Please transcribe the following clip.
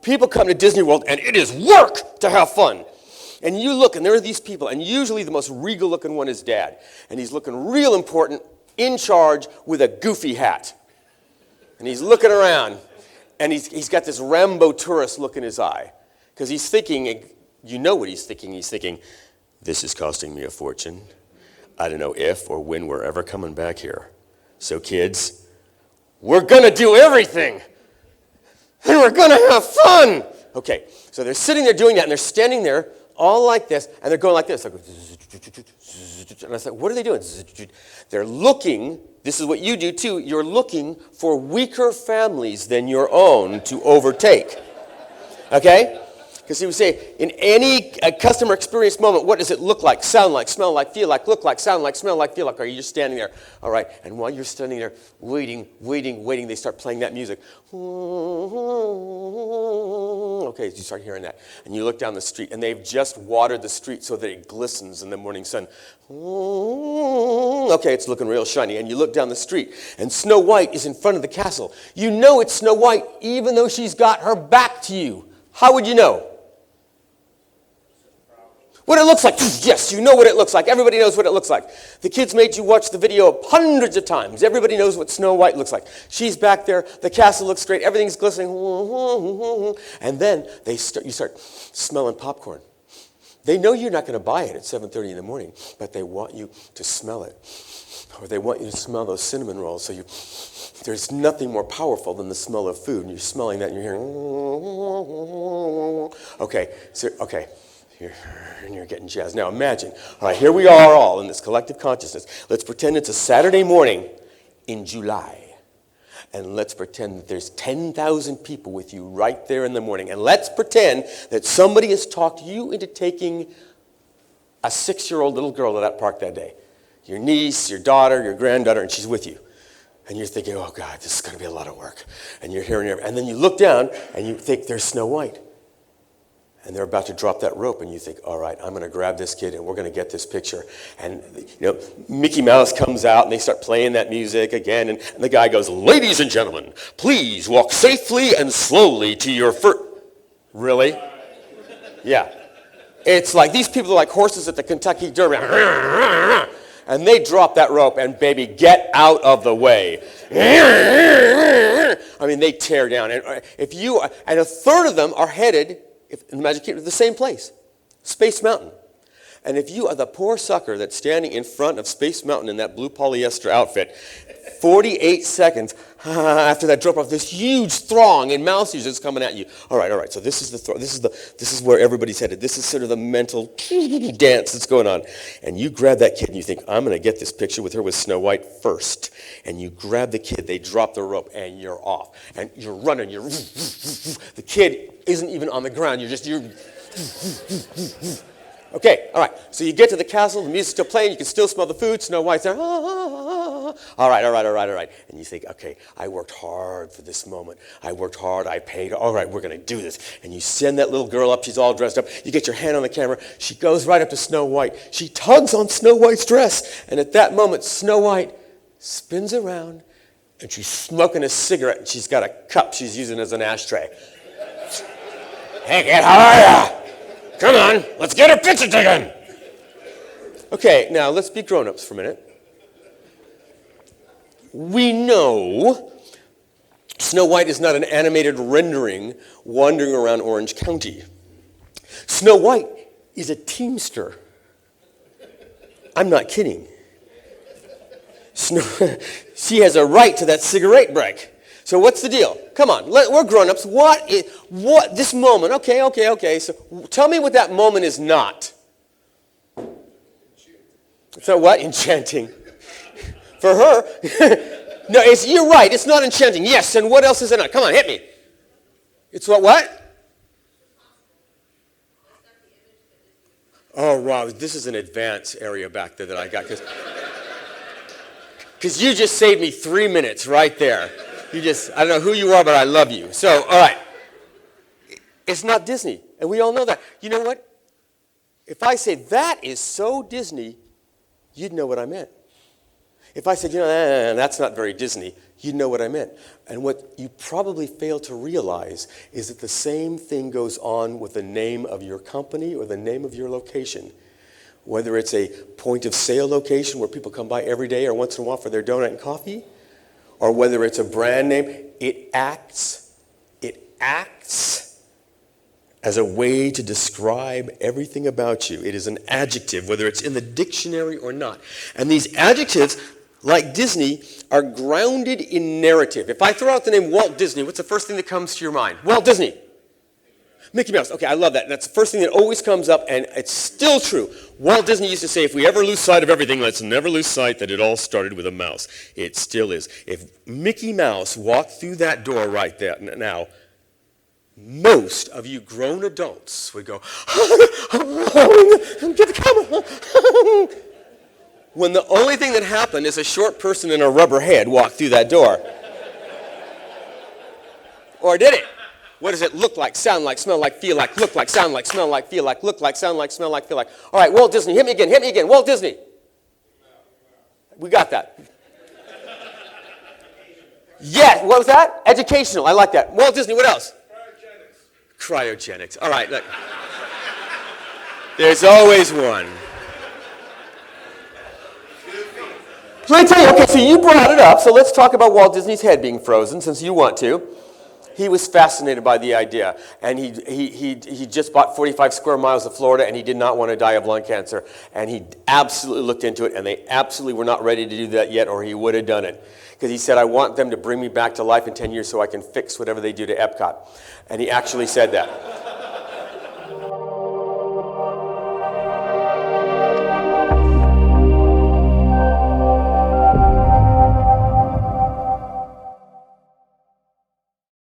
People come to Disney World, and it is work to have fun. And you look, and there are these people, and usually the most regal-looking one is Dad. And he's looking real important, in charge, with a goofy hat. And he's looking around, and he's got this Rambo tourist look in his eye. Because he's thinking, you know what he's thinking. He's thinking, this is costing me a fortune. I don't know if or when we're ever coming back here. So kids, we're going to do everything. And we're going to have fun. Okay, so they're sitting there doing that, and they're standing there all like this, and they're going like this. And I was like, what are they doing? They're looking, this is what you do too, you're looking for weaker families than your own to overtake. Okay? Because he would say, in any customer experience moment, what does it look like, sound like, smell like, feel like, look like, sound like, smell like, feel like? Are you just standing there? All right. And while you're standing there waiting, they start playing that music. Okay, you start hearing that. And you look down the street, and they've just watered the street so that it glistens in the morning sun. Okay, it's looking real shiny. And you look down the street, and Snow White is in front of the castle. You know it's Snow White, even though she's got her back to you. How would you know? What it looks like. Yes, you know what it looks like. Everybody knows what it looks like. The kids made you watch the video hundreds of times. Everybody knows what Snow White looks like. She's back there. The castle looks great. Everything's glistening. And then you start smelling popcorn. They know you're not going to buy it at 7:30 in the morning, but they want you to smell it. Or they want you to smell those cinnamon rolls. So there's nothing more powerful than the smell of food. And you're smelling that, and you're hearing. Okay. And you're getting jazzed. Now imagine, all right, here we are all in this collective consciousness. Let's pretend it's a Saturday morning in July. And let's pretend that there's 10,000 people with you right there in the morning. And let's pretend that somebody has talked you into taking a 6-year-old little girl to that park that day. Your niece, your daughter, your granddaughter, and she's with you. And you're thinking, oh God, this is going to be a lot of work. And you're hearing her. And then you look down and you think there's Snow White. And they're about to drop that rope, and you think, all right, I'm going to grab this kid, and we're going to get this picture. And, Mickey Mouse comes out, and they start playing that music again, and the guy goes, ladies and gentlemen, please walk safely and slowly to your first... Really? Yeah. It's like these people are like horses at the Kentucky Derby. And they drop that rope, and baby, get out of the way. I mean, they tear down. And a third of them are headed... in the Magic Kingdom, the same place, Space Mountain. And if you are the poor sucker that's standing in front of Space Mountain in that blue polyester outfit, 48 seconds after that drop off, this huge throng in mouse ears is coming at you. All right. So this is where everybody's headed. This is sort of the mental dance that's going on. And you grab that kid and you think, I'm going to get this picture with her with Snow White first. And you grab the kid, they drop the rope, and you're off. And you're running. The kid isn't even on the ground. You're. Okay, all right. So you get to the castle, the music's still playing, you can still smell the food, Snow White's there. All right. And you think, okay, I worked hard for this moment. I worked hard, I paid. All right, we're going to do this. And you send that little girl up, she's all dressed up. You get your hand on the camera. She goes right up to Snow White. She tugs on Snow White's dress. And at that moment, Snow White spins around, and she's smoking a cigarette, and she's got a cup she's using as an ashtray. Hey, kid, how are ya? Come on, let's get a picture taken. Okay, now let's be grown-ups for a minute. We know Snow White is not an animated rendering wandering around Orange County. Snow White is a teamster. I'm not kidding. She has a right to that cigarette break. So what's the deal? Come on, we're grown-ups. What this moment? Okay. So tell me what that moment is not. So what? Enchanting. For her, no, you're right. It's not enchanting. Yes, and what else is it not? Come on, hit me. It's what? Oh, wow, this is an advanced area back there that I got. Because you just saved me 3 minutes right there. I don't know who you are, but I love you. So, all right. It's not Disney, and we all know that. You know what? If I say that is so Disney, you'd know what I meant. If I said, that's not very Disney, you'd know what I meant. And what you probably fail to realize is that the same thing goes on with the name of your company or the name of your location. Whether it's a point of sale location where people come by every day or once in a while for their donut and coffee, or whether it's a brand name, it acts as a way to describe everything about you. It is an adjective, whether it's in the dictionary or not. And these adjectives, like Disney, are grounded in narrative. If I throw out the name Walt Disney, what's the first thing that comes to your mind? Walt Disney. Mickey Mouse. Okay, I love that. That's the first thing that always comes up, and it's still true. Walt Disney used to say, if we ever lose sight of everything, let's never lose sight that it all started with a mouse. It still is. If Mickey Mouse walked through that door right there now, most of you grown adults would go, get the camera. When the only thing that happened is a short person in a rubber head walked through that door. Or did it? What does it look like, sound like, smell like, feel like, look like, sound like, smell like, feel like, look like, sound like, smell like, feel like? All right, Walt Disney, hit me again, Walt Disney. We got that. Yeah, what was that? Educational, I like that. Walt Disney, what else? Cryogenics. All right, look. There's always one. So let me tell you, okay, so you brought it up, so let's talk about Walt Disney's head being frozen, since you want to. He was fascinated by the idea, and he just bought 45 square miles of Florida, and he did not want to die of lung cancer, and he absolutely looked into it, and they absolutely were not ready to do that yet, or he would have done it, because he said, I want them to bring me back to life in 10 years so I can fix whatever they do to Epcot, and he actually said that.